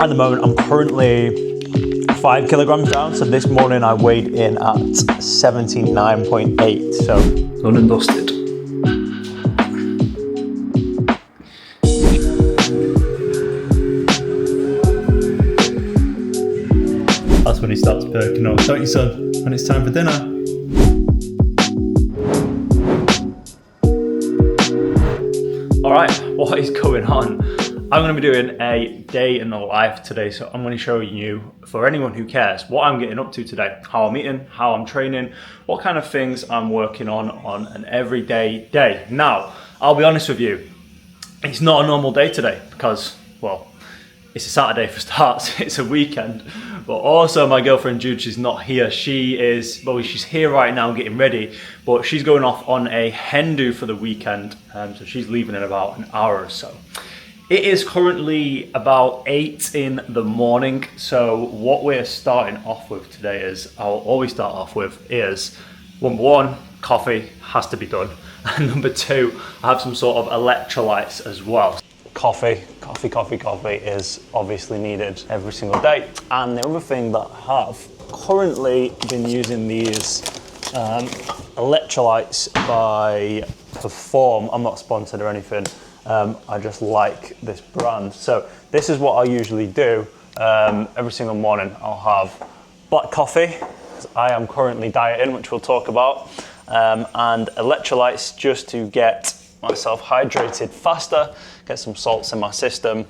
At the moment, I'm currently 5 kilograms down. So this morning I weighed in at 79.8. So done and dusted. That's when he starts perking up, don't you, son? When it's time for dinner. All right, what is going on? I'm going to be doing a day in the life today, so I'm going to show you, for anyone who cares, what I'm getting up to today, how I'm eating, how I'm training, what kind of things I'm working on an everyday day. Now, I'll be honest with you, it's not a normal day today because, well, it's a Saturday for starts, it's a weekend, but also my girlfriend Jude, she's not here. She's here right now getting ready, but she's going off on a hen do for the weekend, so she's leaving in about an hour or so. It is currently about 8 in the morning, so what we're starting off with today is, I'll always start off with is, number one, coffee has to be done, and number two, I have some sort of electrolytes as well. Coffee is obviously needed every single day. And the other thing that I have currently been using these electrolytes by Perform. I'm not sponsored or anything. I just like this brand. So this is what I usually do every single morning. I'll have black coffee, because I am currently dieting, which we'll talk about, and electrolytes just to get myself hydrated faster, get some salts in my system,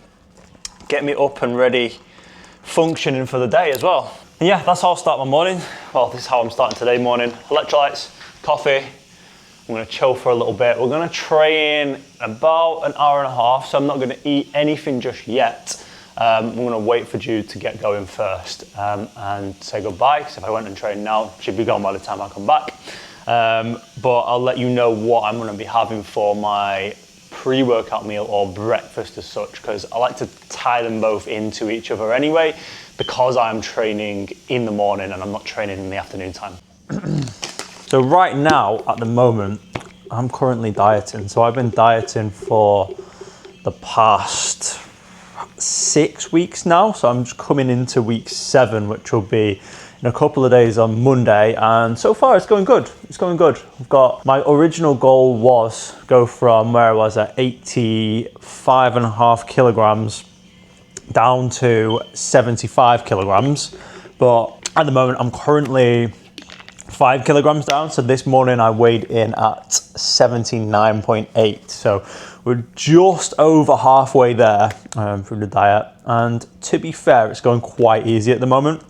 get me up and ready, functioning for the day as well. And yeah, that's how I'll start my morning. Well, this is how I'm starting today morning. Electrolytes, coffee. I'm gonna chill for a little bit. We're gonna train about an hour and a half, so I'm not gonna eat anything just yet. I'm gonna wait for Jude to get going first and say goodbye, because if I went and trained now, she'd be gone by the time I come back. But I'll let you know what I'm going to be having for my pre-workout meal or breakfast as such, because I like to tie them both into each other anyway, because I'm training in the morning and I'm not training in the afternoon time. So right now, at the moment, I'm currently dieting. So I've been dieting for the past 6 weeks now. So I'm just coming into week 7, which will be in a couple of days on Monday, and so far it's going good. It's going good. I've got, my original goal was go from where I was at 85.5 kilograms down to 75 kilograms, but at the moment I'm currently 5 kilograms down. So this morning I weighed in at 79.8. So we're just over halfway there through the diet, and to be fair, it's going quite easy at the moment.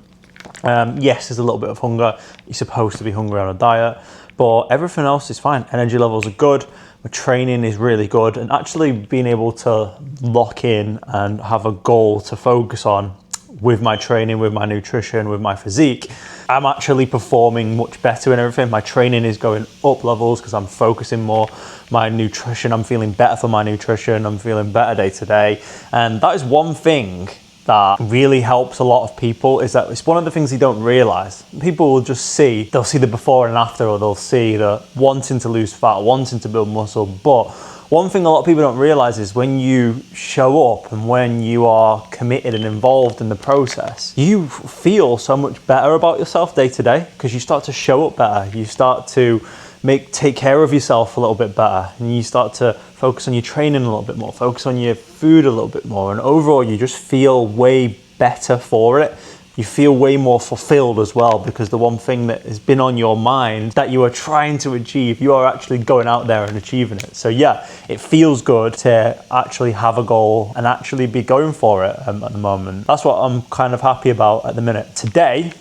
Yes, there's a little bit of hunger. You're supposed to be hungry on a diet, but everything else is fine. Energy levels are good. My training is really good, and actually being able to lock in and have a goal to focus on with my training, with my nutrition, with my physique, I'm actually performing much better in everything. My training is going up levels because I'm focusing more. My nutrition, I'm feeling better for my nutrition. I'm feeling better day to day. And that is one thing that really helps a lot of people, is that it's one of the things you don't realize. People will just see, they'll see the before and after, or they'll see the wanting to lose fat, wanting to build muscle. But one thing a lot of people don't realize is when you show up and when you are committed and involved in the process, you feel so much better about yourself day to day, because you start to show up better. You start to take care of yourself a little bit better, and you start to focus on your training a little bit more, focus on your food a little bit more, and overall you just feel way better for it. You feel way more fulfilled as well, because the one thing that has been on your mind that you are trying to achieve, you are actually going out there and achieving it. So yeah, it feels good to actually have a goal and actually be going for it at the moment. That's what I'm kind of happy about at the minute. Today's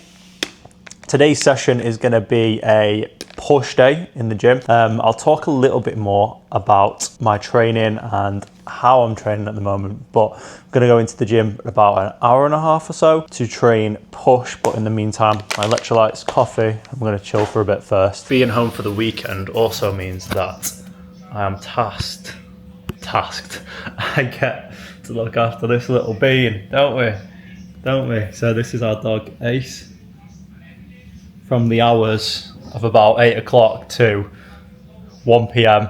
session is going to be a push day in the gym. I'll talk a little bit more about my training and how I'm training at the moment, but I'm going to go into the gym in about an hour and a half or so to train push. But in the meantime, my electrolytes, coffee, I'm going to chill for a bit first. Being home for the weekend also means that I am tasked. I get to look after this little bean, don't we? So this is our dog Ace. From the hours of about 8 o'clock to 1 p.m.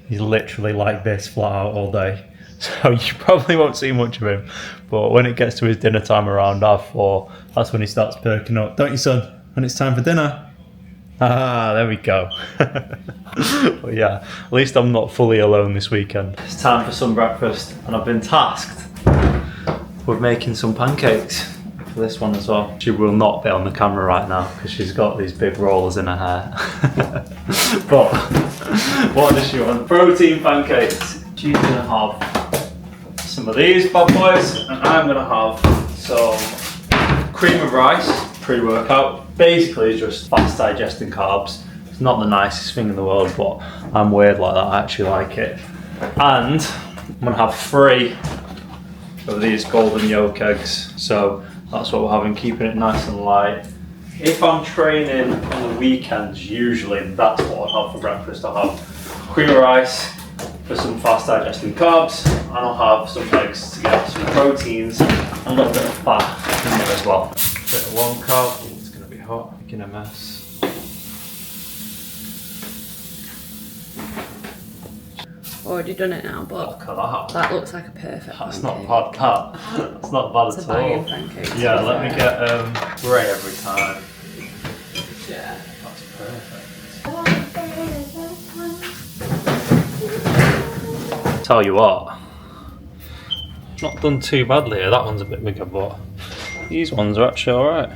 he's literally like this flat out all day. so you probably won't see much of him. But when it gets to his dinner time around 4:30, that's when he starts perking up. Don't you, son? When it's time for dinner. Ah, there we go. But yeah, at least I'm not fully alone this weekend. It's time for some breakfast, and I've been tasked with making some pancakes for this one as well. She will not be on the camera right now because she's got these big rollers in her hair. But what does she want? Protein pancakes. She's gonna have some of these bad boys, and I'm gonna have some cream of rice, pre-workout. Basically it's just fast digesting carbs. It's not the nicest thing in the world, but I'm weird like that, I actually like it. And I'm gonna have 3 of these golden yolk eggs. So that's what we're having, keeping it nice and light. If I'm training on the weekends, usually that's what I'll have for breakfast. I'll have cream of rice for some fast digesting carbs, and I'll have some eggs to get some proteins and a little bit of fat in there as well. A bit of one carb. Ooh, it's gonna be hot, making a mess. Already done it now, but Look at that. that looks like a perfect That's pancake. not bad, that. That's not bad It's at a banging all. pancake. Yeah, let me get grey every time. Yeah. That's perfect. Tell you what, not done too badly here. That one's a bit bigger, but these ones are actually alright.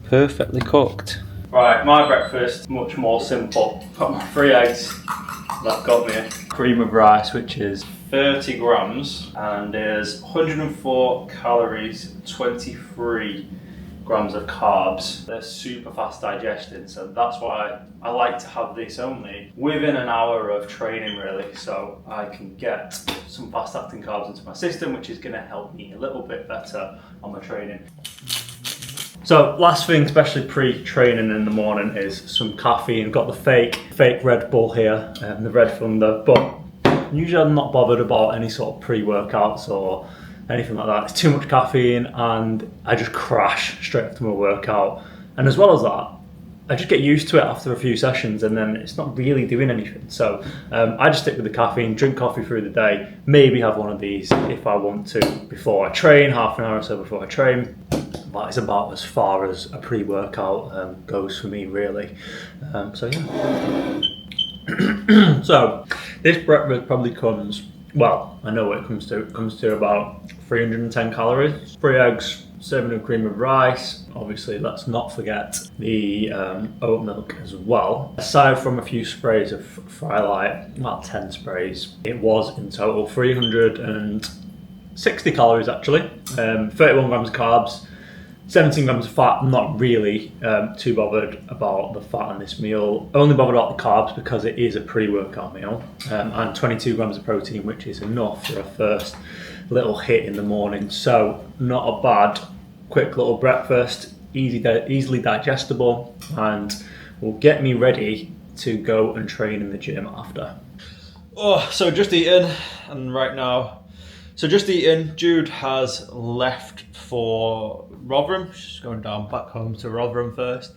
Perfectly cooked. Right, my breakfast, much more simple. Got my 3 eggs, that got me cream of rice, which is 30 grams, and is 104 calories, 23 grams of carbs. They're super fast digesting, so that's why I like to have this only within an hour of training really, so I can get some fast acting carbs into my system, which is going to help me a little bit better on my training. So last thing, especially pre-training in the morning, is some caffeine. Got the fake Red Bull here, the Red Thunder, but usually I'm not bothered about any sort of pre-workouts or anything like that. It's too much caffeine and I just crash straight after my workout. And as well as that, I just get used to it after a few sessions and then it's not really doing anything. So I just stick with the caffeine, drink coffee through the day, maybe have one of these if I want to before I train, half an hour or so before I train. But it's about as far as a pre-workout goes for me really. So yeah. So this breakfast probably comes, well, I know what it comes to. It comes to about 310 calories, 3 eggs, 7 of cream of rice. Obviously, let's not forget the oat milk as well. Aside from a few sprays of Frylight, about 10 sprays, it was in total 360 calories actually, 31 grams of carbs, 17 grams of fat. I'm not really too bothered about the fat in this meal. Only bothered about the carbs because it is a pre-workout meal. And 22 grams of protein, which is enough for a first little hit in the morning. So not a bad, quick little breakfast, easily digestible, and will get me ready to go and train in the gym after. Oh, so just eaten, and right now, just eating. Jude has left for Rotherham. She's going down back home to Rotherham first.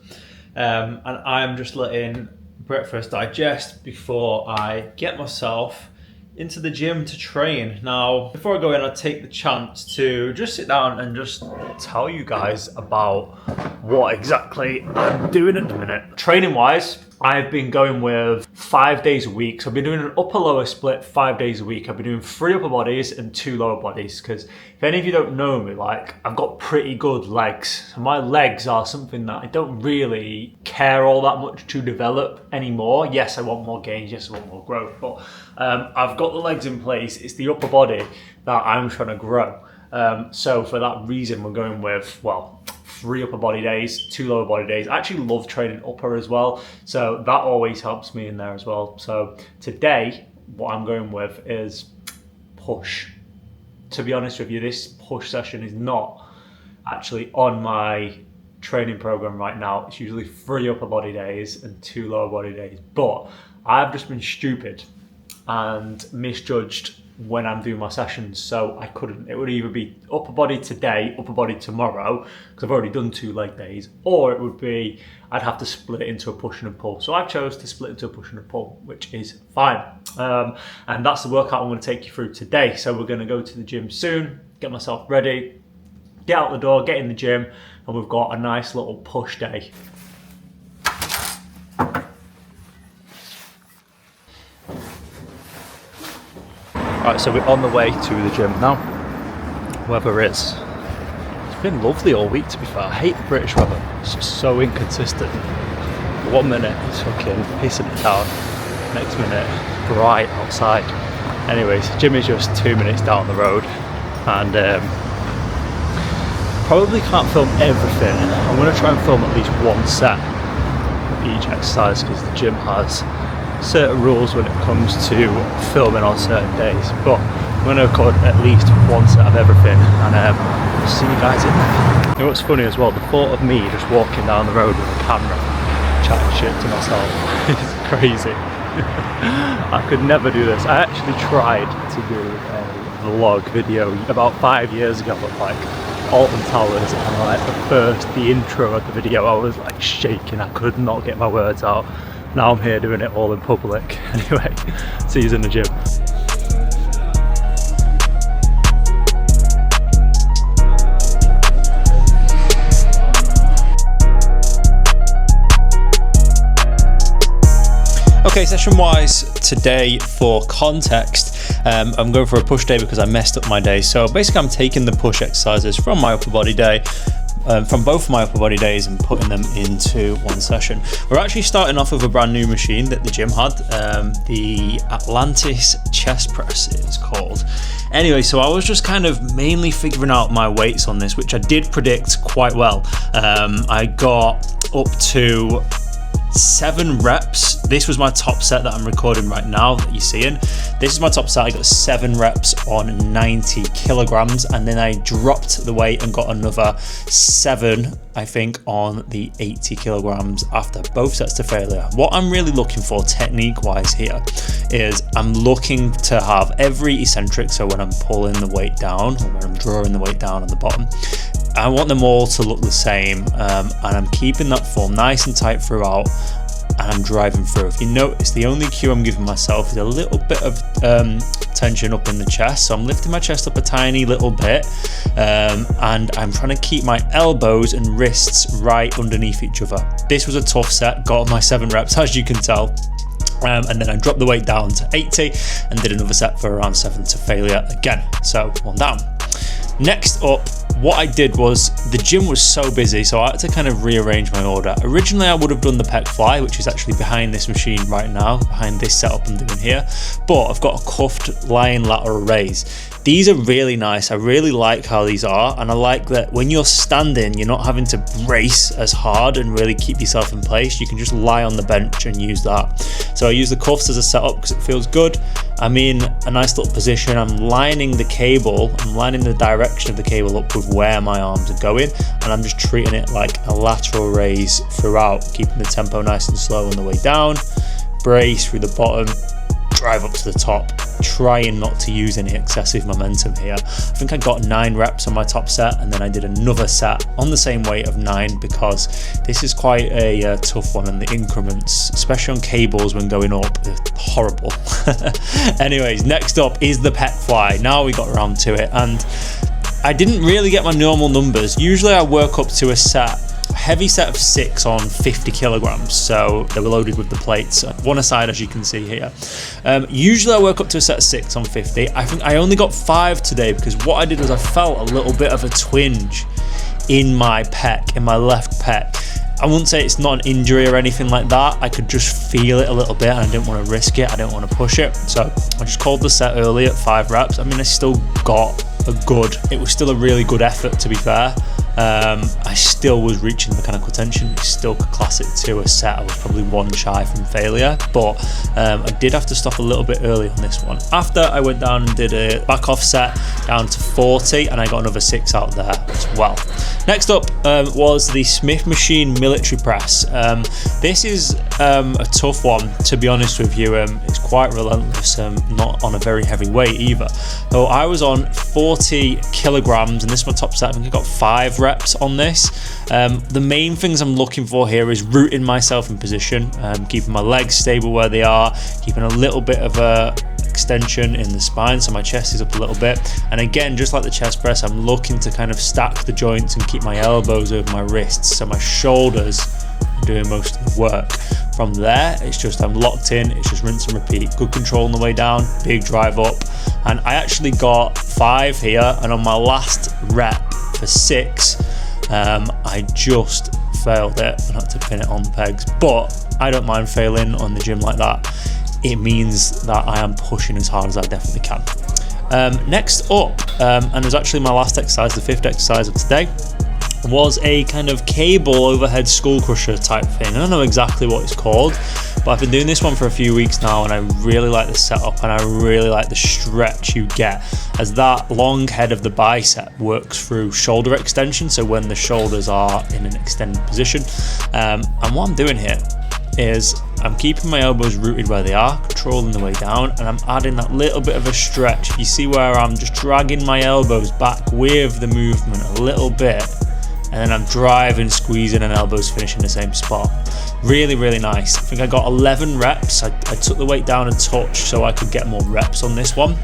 And I'm just letting breakfast digest before I get myself into the gym to train. Now, before I go in, I take the chance to just sit down and just tell you guys about what exactly I'm doing at the minute. Training wise, I've been going with 5 days a week. So I've been doing an upper lower split 5 days a week. I've been doing 3 upper bodies and 2 lower bodies. Because if any of you don't know me, like, I've got pretty good legs. And my legs are something that I don't really care all that much to develop anymore. Yes, I want more gains. Yes, I want more growth. But I've got the legs in place. It's the upper body that I'm trying to grow. So for that reason, we're going with, well, 3 upper body days, 2 lower body days. I actually love training upper as well, so that always helps me in there as well. So today, what I'm going with is push. To be honest with you, this push session is not actually on my training program right now. It's usually 3 upper body days and 2 lower body days, but I've just been stupid and misjudged when I'm doing my sessions, so I couldn't. It would either be upper body today, upper body tomorrow, because I've already done 2 leg days, or it would be I'd have to split it into a push and a pull. So I chose to split into a push and a pull, which is fine. And that's the workout I'm going to take you through today. So we're going to go to the gym soon, get myself ready, get out the door, get in the gym, and we've got a nice little push day. Right, so we're on the way to the gym now. Weather is, it's been lovely all week, to be fair. I hate the British weather, it's just so inconsistent. 1 minute it's fucking pissing it down, next minute bright outside. Anyways, gym is just 2 minutes down the road, and probably can't film everything. I'm going to try and film at least 1 set of each exercise, because the gym has certain rules when it comes to filming on certain days, but I'm going to record at least 1 set of everything, and I'll see you guys in there. You know what's funny as well, the thought of me just walking down the road with a camera chatting shit to myself is crazy. I could never do this. I actually tried to do a vlog video about 5 years ago of like Alton Towers, and like the intro of the video, I was like shaking, I could not get my words out. Now I'm here doing it all in public. Anyway, see you in the gym. Okay, session wise today, for context, I'm going for a push day because I messed up my day. So basically I'm taking the push exercises from my upper body day, from both of my upper body days, and putting them into 1 session. We're actually starting off with a brand new machine that the gym had, the Atlantis chest press it is called. Anyway, so I was just kind of mainly figuring out my weights on this, which I did predict quite well. I got up to 7 reps. This was my top set that I'm recording right now that you're seeing. This is my top set. I got 7 reps on 90 kilograms, and then I dropped the weight and got another 7, I think, on the 80 kilograms after both sets to failure. What I'm really looking for technique wise here is I'm looking to have every eccentric, so when I'm pulling the weight down or when I'm drawing the weight down on the bottom, I want them all to look the same, and I'm keeping that form nice and tight throughout, and I'm driving through. If you notice, the only cue I'm giving myself is a little bit of tension up in the chest, so I'm lifting my chest up a tiny little bit, and I'm trying to keep my elbows and wrists right underneath each other. This was a tough set, got my 7 reps as you can tell. And then I dropped the weight down to 80 and did another set for around 7 to failure again. So 1 down. Next up, what I did was, the gym was so busy, so I had to kind of rearrange my order. Originally I would have done the pec fly, which is actually behind this machine right now, behind this setup I'm doing here, but I've got a cuffed lying lateral raise. These are really nice. I really like how these are, and I like that when you're standing, you're not having to brace as hard and really keep yourself in place. You can just lie on the bench and use that. So I use the cuffs as a setup because it feels good. I'm in a nice little position. I'm lining the cable, I'm lining the direction of the cable up with where my arms are going, and I'm just treating it like a lateral raise throughout, keeping the tempo nice and slow on the way down, brace through the bottom, drive up to the top, trying not to use any excessive momentum here. I think I got 9 reps on my top set, and then I did another set on the same weight of 9, because this is quite a tough one, and the increments, especially on cables when going up, are horrible. Anyways, next up is the pec fly. Now we got around to it, and I didn't really get my normal numbers. Usually I work up to a heavy set of 6 on 50 kilograms, so they were loaded with the plates, 1 aside as you can see here. Usually I work up to a set of 6 on 50. I think I only got 5 today, because what I did was I felt a little bit of a twinge in my pec, in my left pec. I wouldn't say it's not an injury or anything like that. I could just feel it a little bit, and I didn't want to risk it. I didn't want to push it. So I just called the set early at 5 reps. I mean, I still got it was still a really good effort, to be fair. I still was reaching mechanical tension. I still could class it to a set. I was probably 1 shy from failure, but I did have to stop a little bit early on this one. After I went down and did a back off set down to 40, and I got another 6 out there as well. Next up was the Smith machine military press. This is a tough one, to be honest with you. It's quite relentless, not on a very heavy weight either. So I was on 40 kilograms, and this is my top set. I think I got 5 reps on this. The main things I'm looking for here is rooting myself in position, keeping my legs stable where they are, keeping a little bit of a extension in the spine so my chest is up a little bit. And again, just like the chest press, I'm looking to kind of stack the joints and keep my elbows over my wrists so my shoulders are doing most of the work. From there, it's just I'm locked in, it's just rinse and repeat. Good control on the way down, big drive up. And I actually got 5 here, and on my last rep for 6, I just failed it and had to pin it on the pegs. But I don't mind failing on the gym like that. It means that I am pushing as hard as I definitely can. Next up, and it was actually my last exercise, the 5th exercise of today, was a kind of cable overhead skull crusher type thing. I don't know exactly what it's called, but I've been doing this one for a few weeks now, and I really like the setup, and I really like the stretch you get as that long head of the bicep works through shoulder extension, so when the shoulders are in an extended position. And what I'm doing here is I'm keeping my elbows rooted where they are, controlling the way down, and I'm adding that little bit of a stretch. You see where I'm just dragging my elbows back with the movement a little bit, and then I'm driving, squeezing, and elbows finish in the same spot. Really, really nice. I think I got 11 reps. I took the weight down a touch so I could get more reps on this one.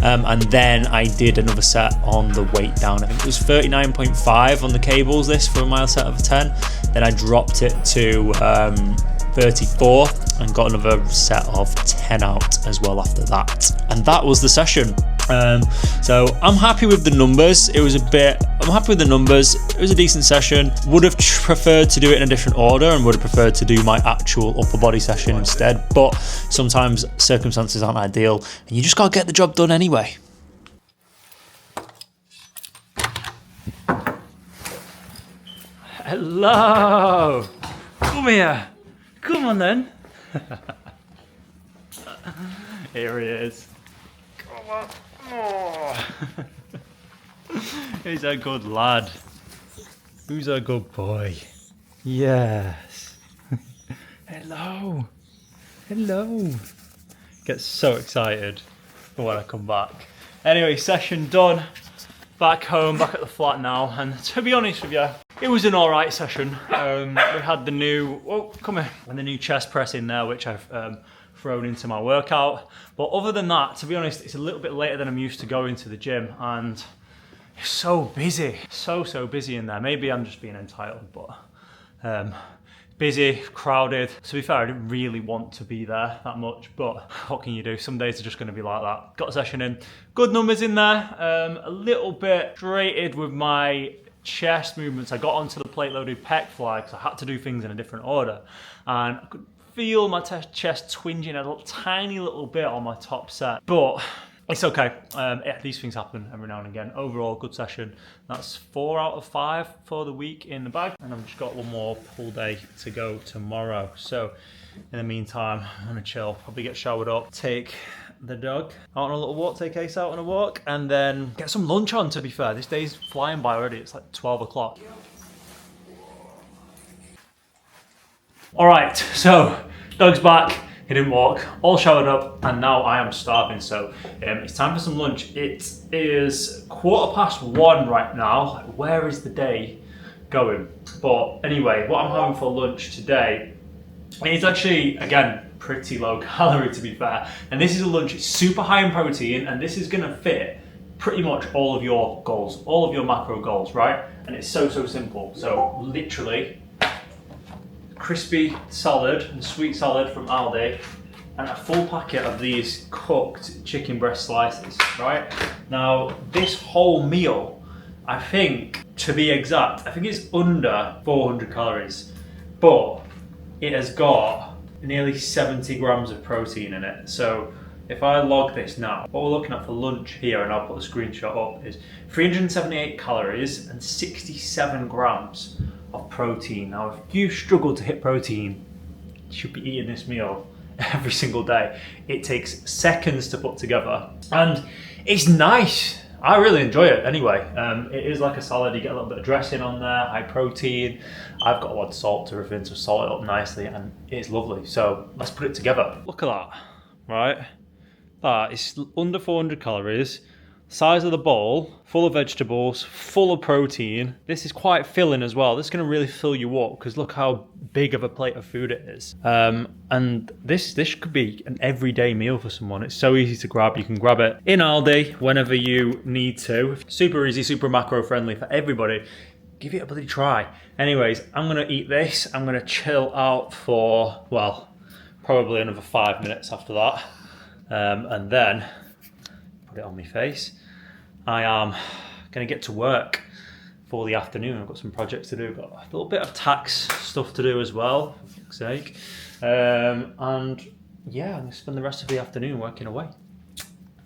And then I did another set on the weight down. I think it was 39.5 on the cables, this for a mile set of 10. Then I dropped it to 34 and got another set of 10 out as well after that. And that was the session. So I'm happy with the numbers. I'm happy with the numbers. It was a decent session. Would have preferred to do it in a different order, and would have preferred to do my actual upper body session instead. But sometimes circumstances aren't ideal, and you just gotta get the job done anyway. Hello. Come here. Come on then. Here he is. Come on. Oh. He's a good lad. Who's a good boy? Yes. Hello. Hello. Get so excited for when I come back. Anyway, session done. Back home, back at the flat now. And to be honest with you, it was an alright session. We had the new, and the new chest press in there, which I've thrown into my workout. But other than that, to be honest, it's a little bit later than I'm used to going to the gym, and it's so busy, so busy in there. Maybe I'm just being entitled, but busy, crowded. To be fair, I didn't really want to be there that much, but what can you do? Some days are just going to be like that. Got a session in, good numbers in there. A little bit frustrated with my chest movements. I got onto the plate loaded pec fly because I had to do things in a different order, and I could feel my chest twinging a tiny little bit on my top set, but it's okay. Yeah, these things happen every now and again. Overall, good session. That's 4 out of 5 for the week in the bag, and I've just got one more pull day to go tomorrow. So in the meantime, I'm gonna chill, probably get showered up, take the dog out on a little walk, take Ace out on a walk, and then get some lunch on. To be fair, this day's flying by already. It's like 12 o'clock. All right, so dog's back. He didn't walk, all showered up, and now I am starving, so it's time for some lunch. It is 1:15 right now. Where is the day going? But anyway, what I'm having for lunch today is actually, again, pretty low calorie to be fair. And this is a lunch, it's super high in protein, and this is gonna fit pretty much all of your goals, all of your macro goals, right? And it's so simple. So literally, crispy salad and sweet salad from Aldi, and a full packet of these cooked chicken breast slices, right? Now, this whole meal, I think, to be exact, I think it's under 400 calories, but it has got nearly 70 grams of protein in it. So if I log this now, what we're looking at for lunch here, and I'll put a screenshot up, is 378 calories and 67 grams of protein. Now, if you struggle to hit protein, you should be eating this meal every single day. It takes seconds to put together, and it's nice. I really enjoy it anyway. It is like a salad. You get a little bit of dressing on there, high protein. I've got a lot of salt to everything to salt it up nicely, and it's lovely. So let's put it together. Look at that, right? That is under 400 calories. Size of the bowl, full of vegetables, full of protein. This is quite filling as well. This is going to really fill you up because look how big of a plate of food it is. And this could be an everyday meal for someone. It's so easy to grab. You can grab it in Aldi whenever you need to. Super easy, super macro friendly for everybody. Give it a bloody try. Anyways, I'm going to eat this. I'm going to chill out for, well, probably another 5 minutes after that. And then put it on my face. I am going to get to work for the afternoon. I've got some projects to do. I've got a little bit of tax stuff to do as well, for fuck's sake. And yeah, I'm going to spend the rest of the afternoon working away.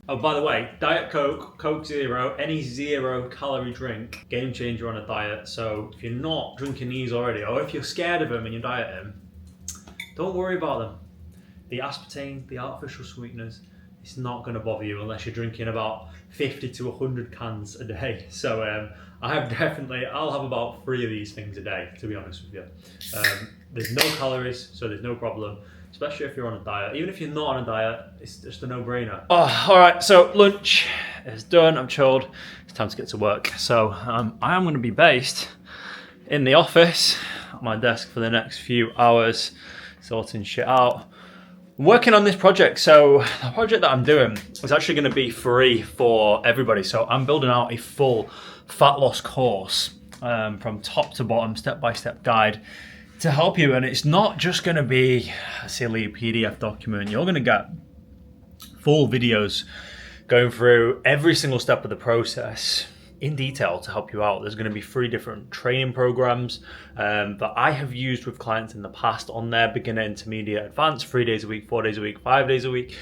Oh, by the way, Diet Coke, Coke Zero, any 0 calorie drink, game changer on a diet. So if you're not drinking these already, or if you're scared of them and you're dieting, don't worry about them. The aspartame, the artificial sweeteners, it's not going to bother you unless you're drinking about 50 to 100 cans a day. So I'll have about 3 of these things a day, to be honest with you. There's no calories, so there's no problem, especially if you're on a diet. Even if you're not on a diet, it's just a no-brainer. Oh, all right, so lunch is done, I'm chilled. It's time to get to work. So I am going to be based in the office at my desk for the next few hours, sorting shit out. I'm working on this project. So the project that I'm doing is actually going to be free for everybody. So I'm building out a full fat loss course from top to bottom, step-by-step guide to help you. And it's not just going to be a silly PDF document. You're going to get full videos going through every single step of the process in detail to help you out. There's going to be 3 different training programs that I have used with clients in the past on their beginner, intermediate, advanced, 3 days a week, 4 days a week, 5 days a week.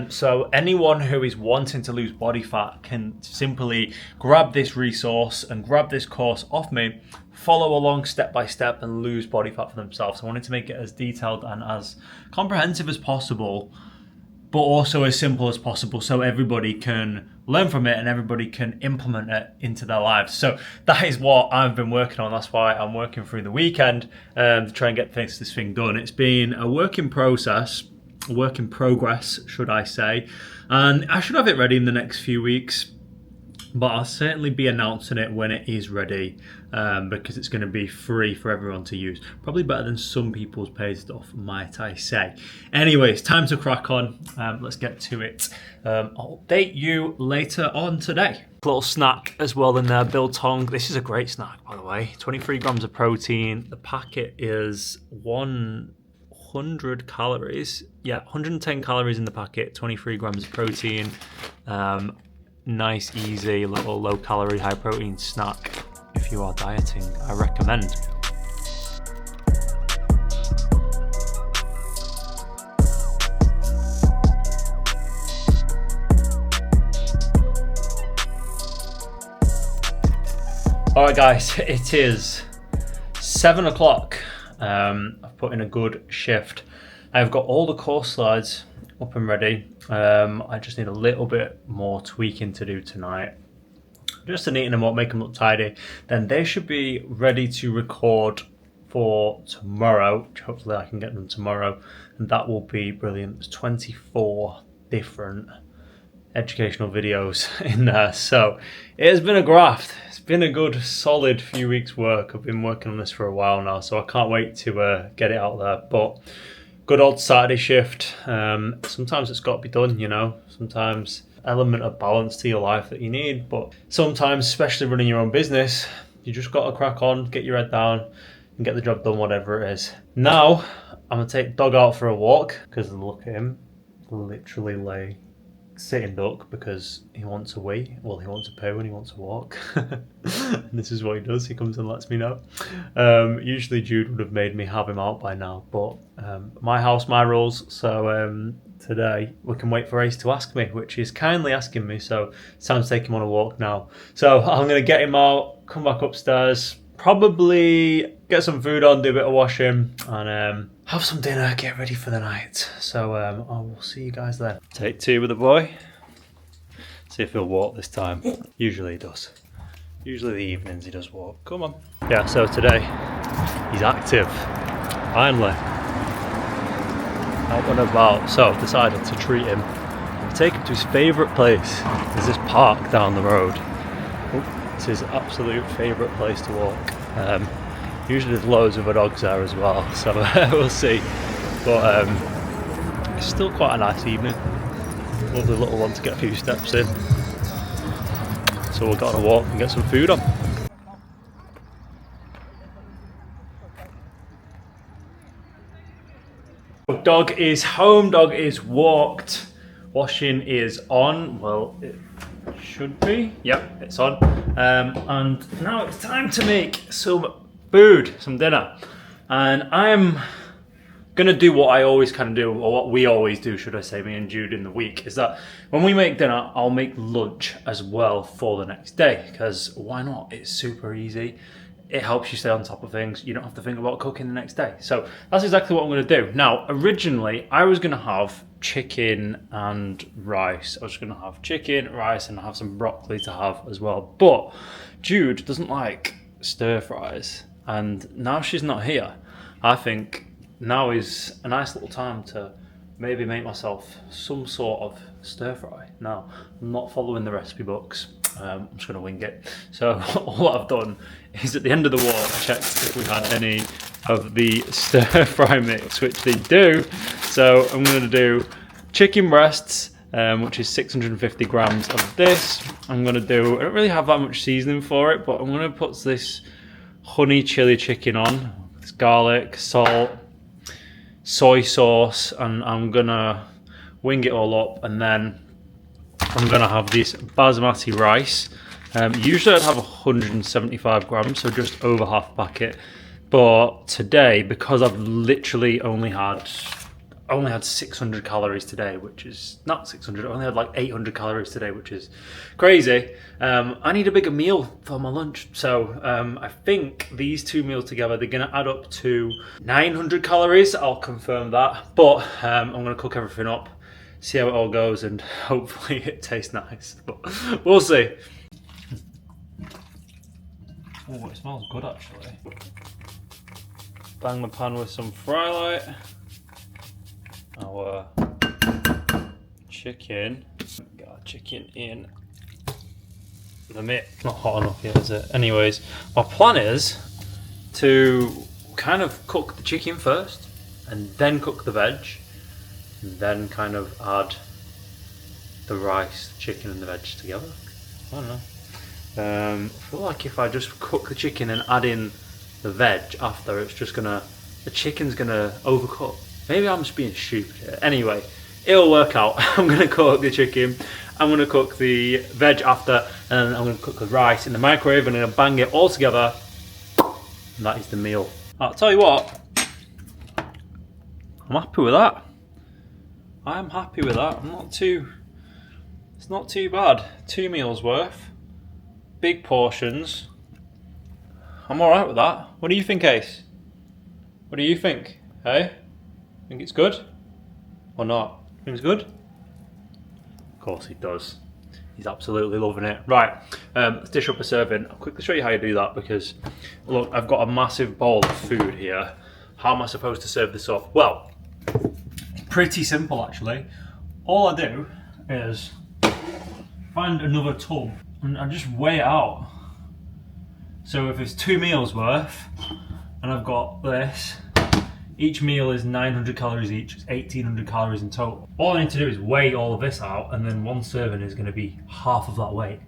So anyone who is wanting to lose body fat can simply grab this resource and grab this course off me, follow along step by step and lose body fat for themselves. I wanted to make it as detailed and as comprehensive as possible, but also as simple as possible so everybody can learn from it and everybody can implement it into their lives. So that is what I've been working on. That's why I'm working through the weekend to try and get this thing done. It's been a work in progress, should I say. And I should have it ready in the next few weeks, but I'll certainly be announcing it when it is ready because it's going to be free for everyone to use. Probably better than some people's paid stuff, might I say. Anyways, time to crack on. Let's get to it. I'll update you later on today. Little snack as well in there, biltong. This is a great snack, by the way. 23 grams of protein. The packet is 100 calories. Yeah, 110 calories in the packet, 23 grams of protein. Nice, easy, little low-calorie, high-protein snack. If you are dieting, I recommend. All right, guys, it is 7 o'clock. I've put in a good shift. I've got all the course slides up and ready. I just need a little bit more tweaking to do tonight, just to neaten them up, make them look tidy. Then they should be ready to record for tomorrow, which hopefully I can get them tomorrow, and that will be brilliant. There's 24 different educational videos in there, so it has been a graft. It's been a good solid few weeks work. I've been working on this for a while now, so I can't wait to get it out there. But good old Saturday shift. Sometimes it's got to be done, you know. Sometimes element of balance to your life that you need, but sometimes, especially running your own business, you just got to crack on, get your head down and get the job done, whatever it is. Now I'm gonna take dog out for a walk because look at him literally lay sitting duck because he wants a wee. Well, he wants a poo and he wants a walk. And this is what he does. He comes and lets me know. Usually Jude would have made me have him out by now, but my house, my rules. So today we can wait for Ace to ask me, which is kindly asking me. So it's time to take him on a walk now. So I'm going to get him out, come back upstairs, probably get some food on, do a bit of washing, and have some dinner, get ready for the night. So I will see you guys then. Take 2 with the boy. See if he'll walk this time. Usually he does. Usually the evenings he does walk. Come on. Yeah, so today he's active. Finally. Out and about. So I've decided to treat him. Take him to his favourite place. There's this park down the road. It's his absolute favourite place to walk. Usually there's loads of other dogs there as well, so we'll see. But it's still quite a nice evening. Lovely little one to get a few steps in. So we'll go on a walk and get some food on. Dog is home, dog is walked. Washing is on. Well, it should be. Yep, it's on. And now it's time to make some food, some dinner. And I'm gonna do what I always kind of do, or what we always do, should I say, me and Jude in the week, is that when we make dinner, I'll make lunch as well for the next day, because why not? It's super easy. It helps you stay on top of things. You don't have to think about cooking the next day. So that's exactly what I'm gonna do. Now, originally, I was gonna have chicken and rice. I was gonna have chicken, rice, and have some broccoli to have as well. But Jude doesn't like stir fries. And now she's not here, I think now is a nice little time to maybe make myself some sort of stir fry. Now, I'm not following the recipe books. I'm just going to wing it. So all I've done is at the end of the walk, checked if we had any of the stir fry mix, which they do. So I'm going to do chicken breasts, which is 650 grams of this. I'm going to do, I don't really have that much seasoning for it, but I'm going to put this honey chili chicken on. It's garlic, salt, soy sauce, and I'm gonna wing it all up, and then I'm gonna have this basmati rice. Usually I'd have 175 grams, so just over half a packet. But today, because I've literally only had 600 calories today, which is not 600, I only had like 800 calories today, which is crazy. I need a bigger meal for my lunch. So I think these two meals together, they're gonna add up to 900 calories. I'll confirm that. But I'm gonna cook everything up, see how it all goes, and hopefully it tastes nice. But we'll see. Oh, it smells good actually. Bang the pan with some fry light. Our chicken. Get our chicken in the mix. Not hot enough yet, is it? Anyways, my plan is to kind of cook the chicken first, and then cook the veg, and then kind of add the rice, the chicken, and the veg together. I don't know. I feel like if I just cook the chicken and add in the veg after, it's just gonna, the chicken's gonna overcook. Maybe I'm just being stupid here. Anyway, it'll work out. I'm gonna cook the chicken, I'm gonna cook the veg after, and I'm gonna cook the rice in the microwave, and I'm gonna bang it all together, and that is the meal. I'll tell you what, I'm happy with that. I'm happy with that. It's not too bad. 2 meals worth, big portions. I'm alright with that. What do you think, Ace? What do you think? Hey? Think it's good? Or not? Think it's good? Of course he does. He's absolutely loving it. Right, let's dish up a serving. I'll quickly show you how you do that, because look, I've got a massive bowl of food here. How am I supposed to serve this up? Well, pretty simple actually. All I do is find another tub and I just weigh it out. So if it's 2 meals worth, and I've got this, each meal is 900 calories each, it's 1800 calories in total. All I need to do is weigh all of this out, and then one serving is going to be half of that weight.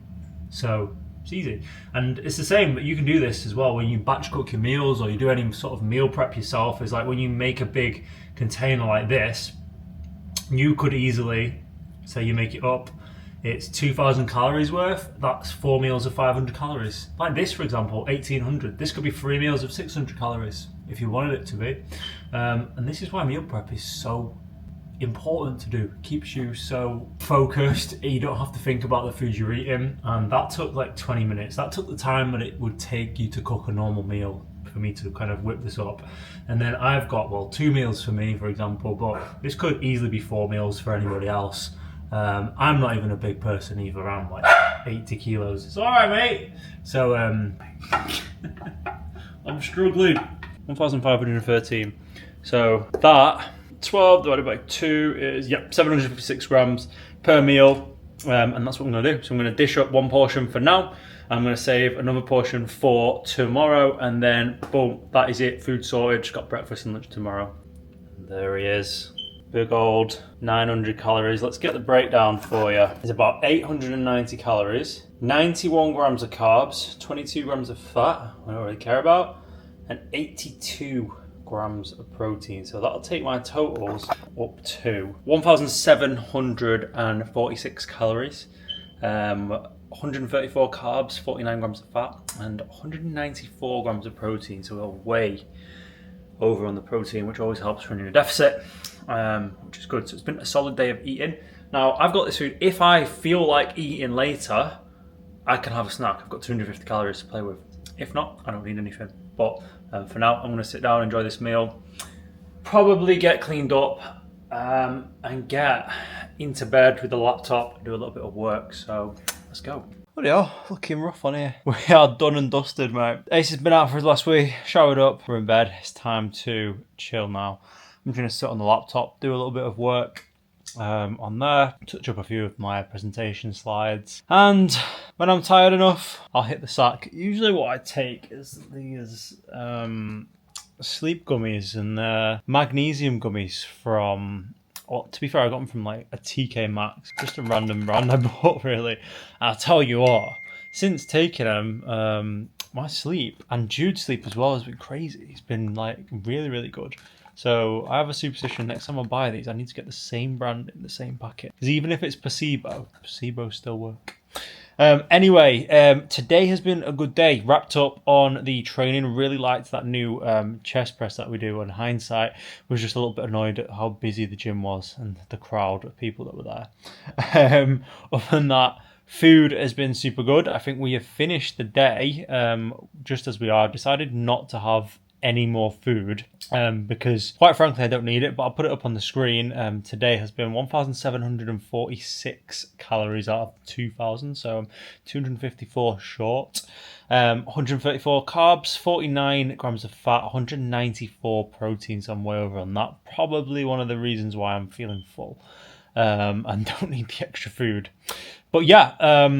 So it's easy. And it's the same, but you can do this as well when you batch cook your meals, or you do any sort of meal prep yourself. It's like when you make a big container like this, you could easily, say you make it up, it's 2000 calories worth, that's 4 meals of 500 calories. Like this, for example, 1800. This could be 3 meals of 600 calories if you wanted it to be. And this is why meal prep is so important to do. It keeps you so focused, you don't have to think about the food you're eating. And that took like 20 minutes. That took the time that it would take you to cook a normal meal for me to kind of whip this up. And then I've got, well, 2 meals for me, for example, but this could easily be 4 meals for anybody else. I'm not even a big person either. I'm like 80 kilos. It's all right, mate. So I'm struggling. 1,513. So that 12 divided by 2 is 756 grams per meal, and that's what I'm going to do. So I'm going to dish up one portion for now. I'm going to save another portion for tomorrow, and then boom, that is it. Food sorted. Just got breakfast and lunch tomorrow. And there he is. Big old 900 calories. Let's get the breakdown for you. It's about 890 calories, 91 grams of carbs, 22 grams of fat, I don't really care about, and 82 grams of protein. So that'll take my totals up to 1,746 calories, 134 carbs, 49 grams of fat, and 194 grams of protein. So we're way over on the protein, which always helps when you're in a deficit, which is good. So it's been a solid day of eating. Now I've got this food. If I feel like eating later, I can have a snack. I've got 250 calories to play with. If not, I don't need anything. But for now, I'm going to sit down, enjoy this meal, probably get cleaned up, and get into bed with the laptop and do a little bit of work. So let's go. Bloody hell, looking rough on here. We are done and dusted, mate. Ace has been out for his last week, showered up, we're in bed. It's time to chill now. I'm just going to sit on the laptop, do a little bit of work on there, touch up a few of my presentation slides, and when I'm tired enough, I'll hit the sack. Usually what I take is these sleep gummies and magnesium gummies from... Well, to be fair, I got them from like a TK Maxx, just a random brand I bought, really. I'll tell you what, since taking them, my sleep, and Jude's sleep as well, has been crazy. It's been like really, really good. So I have a superstition, next time I buy these, I need to get the same brand in the same packet. Because even if it's placebo still work. Anyway, today has been a good day. Wrapped up on the training. Really liked that new chest press that we do. In hindsight, was just a little bit annoyed at how busy the gym was and the crowd of people that were there. Other than that, food has been super good. I think we have finished the day just as we are. Decided not to have any more food because quite frankly I don't need it, but I'll put it up on the screen. Today has been 1,746 calories out of 2,000, so I'm 254 short. 134 carbs, 49 grams of fat, 194 protein, so I'm way over on that. Probably one of the reasons why I'm feeling full and don't need the extra food. But yeah,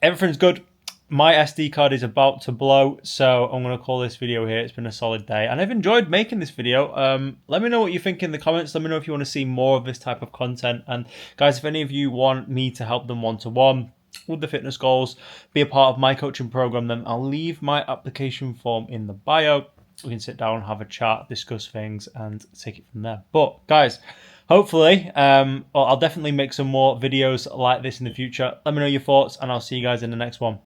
everything's good. My SD card is about to blow, so I'm going to call this video here. It's been a solid day, and I've enjoyed making this video. Let me know what you think in the comments. Let me know if you want to see more of this type of content. And guys, if any of you want me to help them one-to-one with the fitness goals, be a part of my coaching program, then I'll leave my application form in the bio. We can sit down, have a chat, discuss things, and take it from there. But guys, hopefully, I'll definitely make some more videos like this in the future. Let me know your thoughts, and I'll see you guys in the next one.